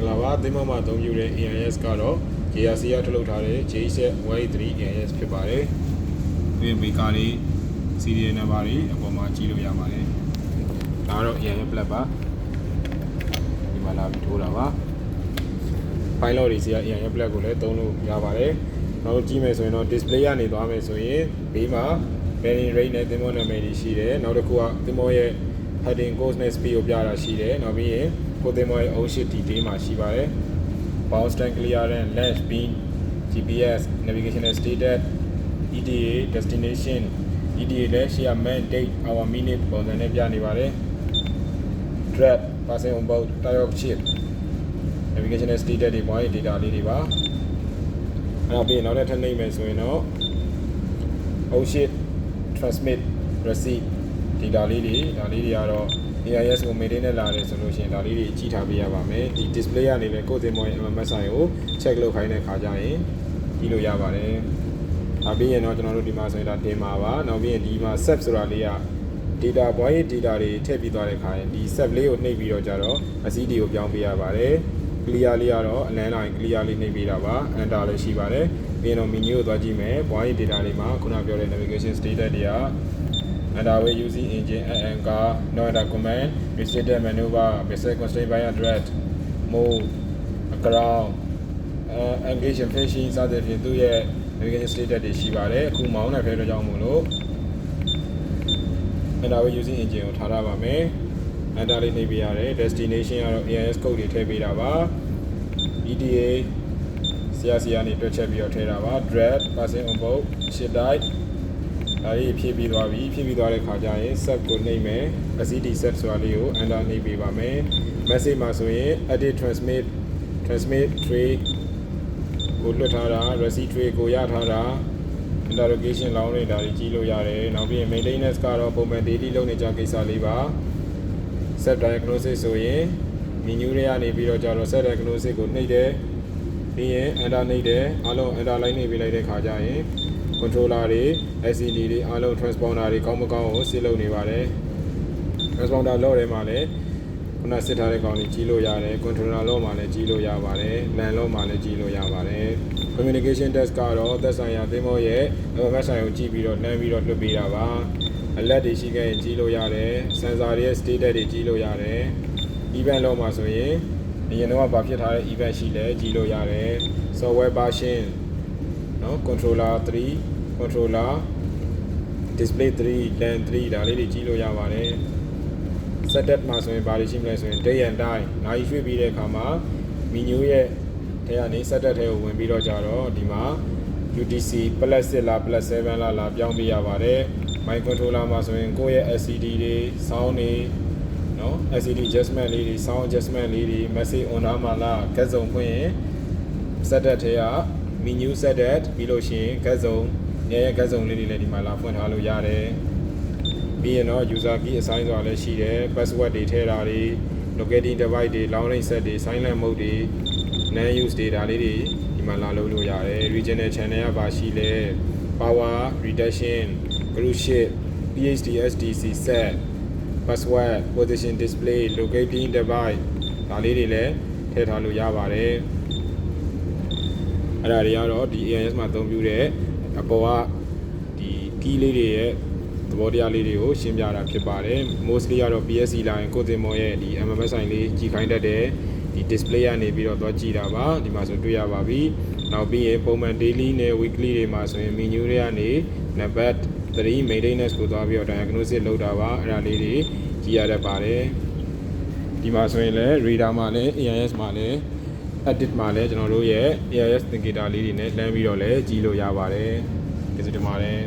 င်္ဂလာပါသင်္ဘောမှာအသုံးပြုတဲ့ AIS ကတော့ JRC ကထုတ်လုပ်ထားတဲ့ JZ183 AIS ဖြစ်ပါတယ်ဒီမေကာလေး serial number တွေအပေါ်မှာကြည့်လို့ရပါတယ်ဒါကတော့ AIS plug ပါဒီမှာလာပြီးထိုးတာပါ file တွေစီက AIS plug ကိုလည်းသုံးလို့ရပါတယ်နောက်ကြည့်မယ်ဆိုရင်တော့ display ကနေသွားမယ်ဆိုရင်ဘေးမှာ bearing rate နဲ့သင်္ဘောနာမည်တွေရှိတယ်နောက်တစ်ခုကသင်္ဘောရဲ့ heading course နဲ့ speed ကိုပြတာရှိတယ်နောက်ပြီးရင်ကိုသင်္ဘောရဲ့ ocean detail မှာရှိပါတယ် bounce tank clearance launch speed GPS navigational status ETA destination ETA လည်းရှိရ man date hour minute ပုံစံနဲ့ပြနေပါတယ် drag passing on board type of ship navigational status တွေ point data လေးတွေပါအဲ့တော့ပြီးနောက်ထပ်နှိမ့်မယ်ဆိုရင်တော့ ocean transmit receipt data လေးတွေဒါလေးတွေကတော့ AIS ကို maintain နဲ့လာတယ်ဆိုလို့ရှိရင်ဒါလေးတွေကြည့်ထားပေးရပါမယ်ဒီ display ကနေလည်းကိုယ်သင်္ဘောရဲ့ MMS ဆိုင်ကို check လုပ်ခိုင်းတဲ့ခါကျရင်ကြည့်လို့ရပါတယ်ဒါပြီးရင်တော့ကျွန်တော်တို့ဒီမှာဆိုရင်ဒါတင်ပါပါနောက်ပြီးရင်ဒီမှာ set ဆိုတာလေးက data point data တွေထည့်ပြီးသွားတဲ့ခါရင်ဒီ set လေးကိုနှိပ်ပြီးတော့ကြတော့ SCD ကိုပြောင်းပေးရပါတယ် clear လေးကတော့အလန်းလိုင်း clear လေးနှိပ်ပေးတာပါ enter လည်းရှိပါတယ်ပြီးရင်တော့ menu ကိုသွားကြည့်မယ် point data တွေမှာခုနပြောတဲ့ navigation status တွေက underway using engine and anchor no under command restricted maneuver basic constraint by direct move ground engage fishing စသဖြင့်သူ့ရဲ့ navigation status တွေရှိပါတယ်အခုမောင်းတဲ့ဖဲတော့ကြောင်းမို့လို့ underway using engine ကိုထားရပါမယ် enter လေးနှိပ်ပေးရတယ် destination ကတော့ AIS code တွေထည့်ပေးတာပါ ETA ဆရာကနေတွက်ချက်ပြီးတော့ထည့်တာပါ drag passing on board ship typeဒါလေးဖြည့်ပြီးသွားပြီဖြည့်ပြီးသွားတဲ့ခါကျရင် set ကိုနှိပ်မယ် SCD set ဆိုတာလေးကို enter နှိပ်ပေးပါမယ် message မှာဆိုရင် edit transmit tray ကိုလွှတ်ထားတာ receipt tray ကိုရထားတာ interrogation လောင်းနေတာကြီးကြည့်လို့ရတယ်နောက်ပြီးရင် maintenance ကတော့ပုံမှန် daily လုပ်နေကြကိစ္စလေးပါ set diagnosis ဆိုရင် menu တွေကနေပြီးတော့ကြတော့ set diagnosis ကိုနှိပ်တယ်ပြီးရင် enter နှိပ်တယ်အားလုံး enter လိုက်နှိပ်ပေးလိုက်တဲ့ခါကျရင် controller တွေ LCD တွေအားလုံး transponder တွေကောင်းမကောင်းကိုစစ်လုပ်နေပါတယ် transponder လော့ထဲမှာလည်းခုနစစ်ထားတဲ့ကောင်ကြီးကြီးလို့ရတယ် controller လော့မှာလည်းကြီးလို့ရပါတယ် LAN လော့မှာလည်းကြီးလို့ရပါတယ် communication desk ကတော့သက်ဆိုင်ရာသင်္ဘောရဲ့ MMS ဆိုင်ကိုကြည့်ပြီးတော့နှမ်းပြီးတော့လွှတ်ပေးတာပါ alert တွေရှိခဲ့ရင်ကြီးလို့ရတယ် sensor တွေရဲ့ status တွေကြီးလို့ရတယ် event လော့မှာဆိုရင်အရင်တော့ဗာဖြစ်ထားတဲ့ event ရှိလဲကြီးလို့ရတယ် software version နော် controller 3 controller display 3 LAN 3ဒါလေးတွေကြီးလို့ရပါတယ် setup မှာဆိုရင်ဘာတွေရှိမလဲဆိုရင် day and time နိုင်ရွှေ့ပြီးတဲ့အခါမှာ menu ရဲ့ထဲကနေ setup ထဲကိုဝင်ပြီးတော့ကြတော့ဒီမှာ UTC +6 လား +7 လားလာပြောင်းပေးရပါတယ် my controller မှာဆိုရင်ကိုယ့်ရဲ့ LCD တွေ sound တွေနော် LCD adjustment လေးတွေ sound adjustment လေးတွေ message on မှာလား get စုံဖွင့်ရင် setup ထဲက menu setup ပြီးလို့ရှိရင် get စုံရဲ့ get စုံလေးတွေလည်းဒီမှာလာဖွင့်ထားလို့ရတယ်ပြီးရင်တော့ user key assign ဆိုတာလည်းရှိတယ် password တွေထည့်တာတွေ locating device တွေ launching set တွေ silent mode တွေ non use data လေးတွေဒီမှာလာလုပ်လို့ရတယ် regional channel ကပါရှိလဲ power reduction cruise ship PHD SDC set password position display locating device ဒါလေးတွေလည်းထည့်ထားလို့ရပါတယ်အဲ့ဒါတွေကတော့ဒီ AIS မှာအသုံးပြုတဲ့အပေါ်ကဒီ key လေးတွေရဲ့သဘောတရားလေးတွေကိုရှင်းပြတာဖြစ်ပါတယ် mostly ကတော့ PSC လာရင်ကိုယ်တင်မောရဲ့ဒီ MMS ဆိုင်လေးကြည့်ခိုင်းတတ်တယ်ဒီ display ကနေပြီးတော့သွားကြည့်တာပါဒီမှာဆိုတွေ့ရပါပြီနောက်ပြီးရင်ပုံမှန် daily နဲ့ weekly တွေမှာဆိုရင် menu တွေကနေ number 3 maintenance ကိုသွားပြီးတော့ diagnosis လုပ်တာပါအဲ့ဒါလေးတွေကြည့်ရတတ်ပါတယ်ဒီမှာဆိုရင်လည်း radar မှာလည်း AIS မှာလည်း edit မှာလည်းကျွန်တော်တို့ရဲ့ AIS indicator လေးတွေနဲ့လှမ်းပြီးတော့လည်းကြည့်လို့ရပါတယ်ကျေးဇူးတင်ပါတယ်